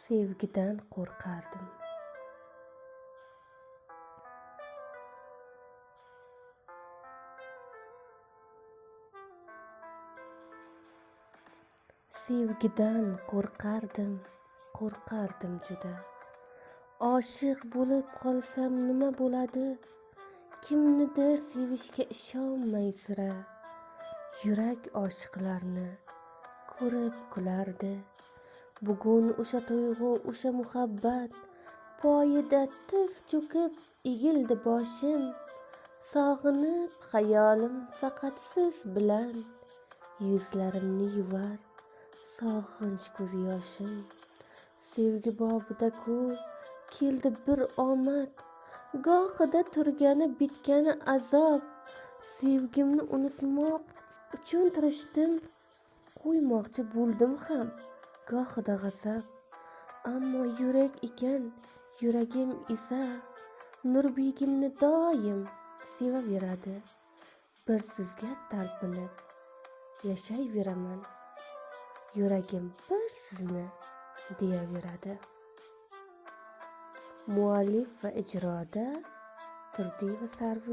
Sevgidan qo'rqardim. Sevgidan qo'rqardim juda. Oshiq bo'lib qolsam nima bo'ladi? Kimnidir sevishga ishonmay sira. Yurak oshiqlarni ko'rib kulardi. Bugun o'sha tuyg'u, o'sha muhabbat poyida tiz cho'kib egildi boshim. Sog'inib xayolim faqat siz bilan yuzlarimni yuvar sog'inch ko'z yoshim. Sevgi bobida-ku keldi bir omad, gohida turgani bitgani azob. Sevgimni unutmoq uchun tirishdim, qo'ymoqchi bo'ldim ham gohida g'azab. Ammo yurak ekan yuragim esa Nurbegimni doim sevaveradi. Bir sizga talpinib yashayveraman, yuragim bir sizni deyaveradi. Muallif va ijroda Turdiyeva Sarvi